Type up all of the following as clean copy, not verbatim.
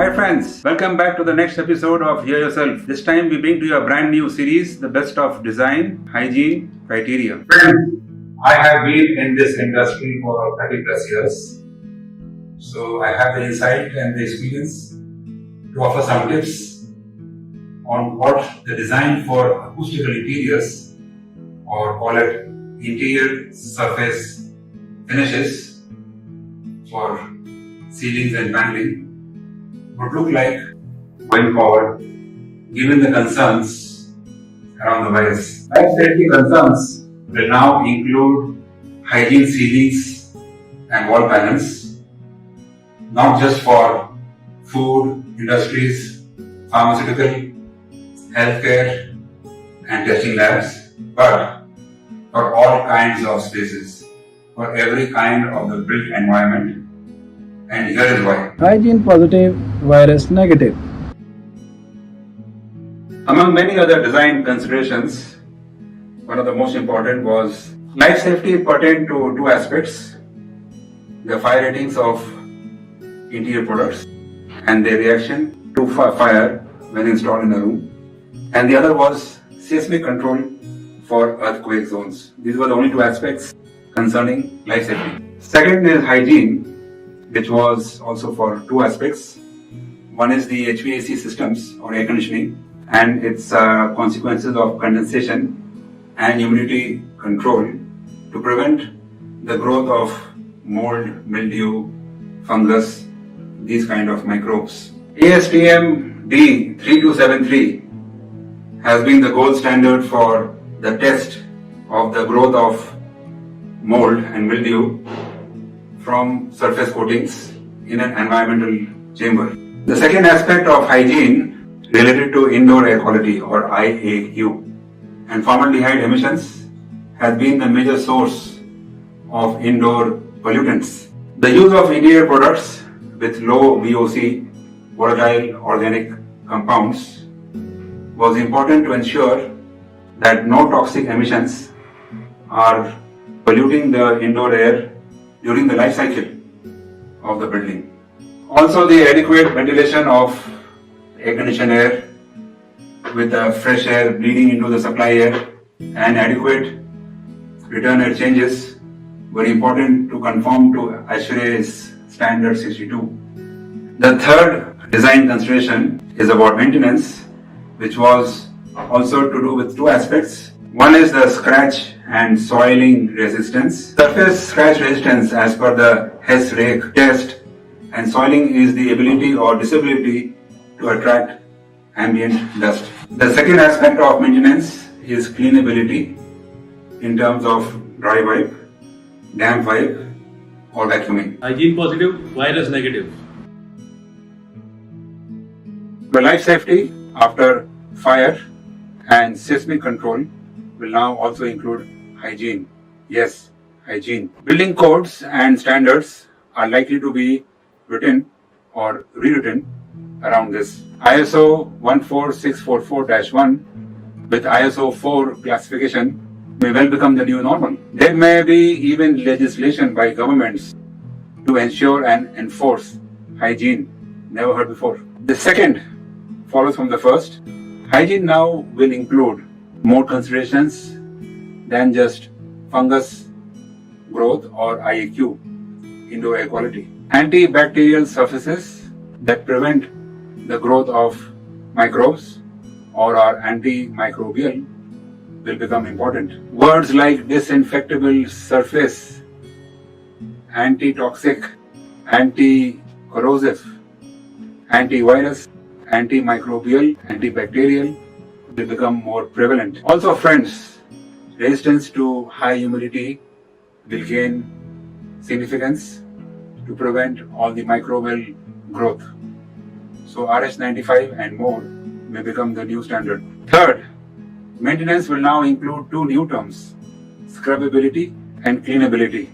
Hi friends, welcome back to the next episode of Hear Yourself. This time we bring to you a brand new series, The Best of Design, Hygiene, Criteria. Friends, I have been in this industry for 30 plus years. So I have the insight and the experience to offer some tips on what the design for acoustical interiors, or call it interior surface finishes for ceilings and paneling, would look like going forward, given the concerns around the virus. Life safety concerns will now include hygiene ceilings and wall panels, not just for food, industries, pharmaceutical, healthcare and testing labs, but for all kinds of spaces, for every kind of the built environment. And here is why. Hygiene positive, virus negative. Among many other design considerations, one of the most important was life safety pertained to two aspects: the fire ratings of interior products and their reaction to fire when installed in a room, and the other was seismic control for earthquake zones. These were the only two aspects concerning life safety. Second is hygiene, which was also for two aspects. One is the HVAC systems or air conditioning and its consequences of condensation and humidity control to prevent the growth of mold, mildew, fungus, these kind of microbes. ASTM D3273 has been the gold standard for the test of the growth of mold and mildew from surface coatings in an environmental chamber. The second aspect of hygiene related to indoor air quality or IAQ and formaldehyde emissions has been the major source of indoor pollutants. The use of interior products with low VOC, volatile organic compounds, was important to ensure that no toxic emissions are polluting the indoor air during the life cycle of the building. Also, the adequate ventilation of air conditioned air with the fresh air bleeding into the supply air and adequate return air changes were important to conform to ASHRAE's standard 62. The third design consideration is about maintenance, which was also to do with two aspects. One is the scratch and soiling resistance. Surface scratch resistance as per the Hess-Rake test, and soiling is the ability or disability to attract ambient dust. The second aspect of maintenance is cleanability in terms of dry wipe, damp wipe or vacuuming. Hygiene positive, virus negative. The life safety after fire and seismic control will now also include hygiene. Yes, hygiene. Building codes and standards are likely to be written or rewritten around this. ISO 14644-1 with ISO 4 classification may well become the new normal. There may be even legislation by governments to ensure and enforce hygiene never heard before. The second follows from the first. Hygiene now will include more considerations than just fungus growth or IAQ, indoor air quality. Antibacterial surfaces that prevent the growth of microbes or are antimicrobial will become important. Words like disinfectable surface, antitoxic, anti-corrosive, antivirus, antimicrobial, antibacterial will become more prevalent. Also friends, resistance to high humidity will gain significance to prevent all the microbial growth. So RS95 and more may become the new standard. Third, maintenance will now include two new terms: scrubbability and cleanability.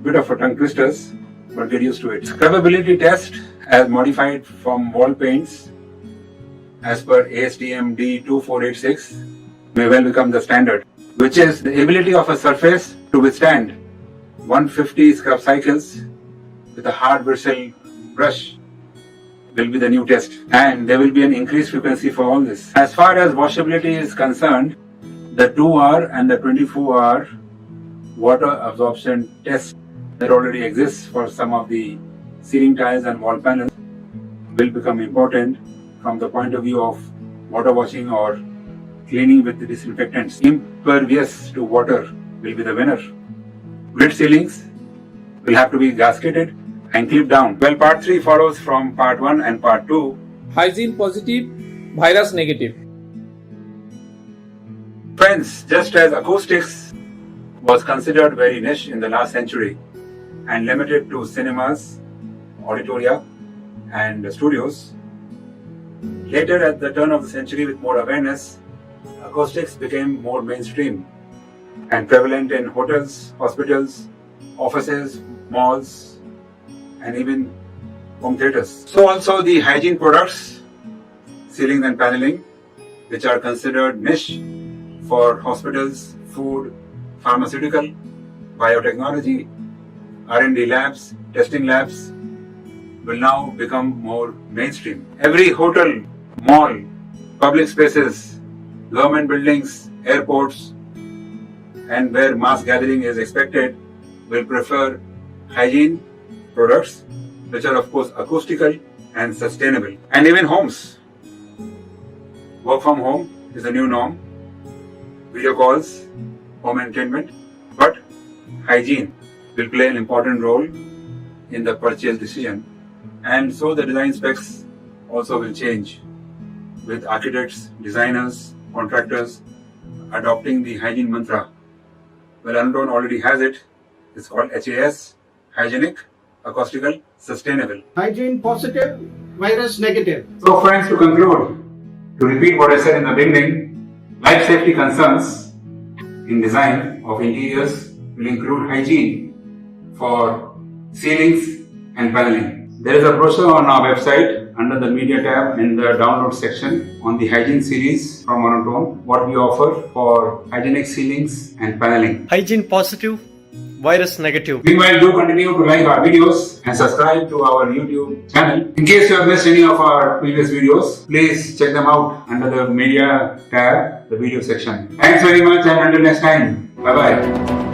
Bit of a tongue twisters, but get used to it. Scrubbability test as modified from wall paints as per ASTM D2486 may well become the standard, which is the ability of a surface to withstand 150 scrub cycles with a hard bristle brush will be the new test, and there will be an increased frequency for all this. As far as washability is concerned, the 2-hour and the 24-hour water absorption test that already exists for some of the ceiling tiles and wall panels will become important from the point of view of water washing or cleaning with the disinfectants. Impervious to water will be the winner. Grid ceilings will have to be gasketed and clipped down. Well, part 3 follows from part 1 and part 2. Hygiene positive, virus negative. Friends, just as acoustics was considered very niche in the last century and limited to cinemas, auditoria, and studios, later at the turn of the century with more awareness, acoustics became more mainstream and prevalent in hotels, hospitals, offices, malls, and even home theaters. So also the hygiene products, ceilings and paneling, which are considered niche for hospitals, food, pharmaceutical, biotechnology, R&D labs, testing labs, will now become more mainstream. Every hotel, mall, public spaces, government buildings, airports, and where mass gathering is expected will prefer hygiene products, which are of course acoustical and sustainable. And even homes. Work from home is a new norm. Video calls, home entertainment, but hygiene will play an important role in the purchase decision. And so the design specs also will change, with architects, designers, contractors adopting the hygiene mantra. Well, Undertone already has it. It's called HAS, hygienic, acoustical, sustainable. Hygiene positive, virus negative. So friends, to conclude, to repeat what I said in the beginning, life safety concerns in design of interiors will include hygiene for ceilings and paneling. There is a brochure on our website under the media tab in the download section on the hygiene series from Monotone, what we offer for hygienic ceilings and paneling. Hygiene positive, virus negative. Meanwhile, do continue to like our videos and subscribe to our YouTube channel. In case you have missed any of our previous videos, please check them out under the media tab, the video section. Thanks very much, and until next time, bye bye.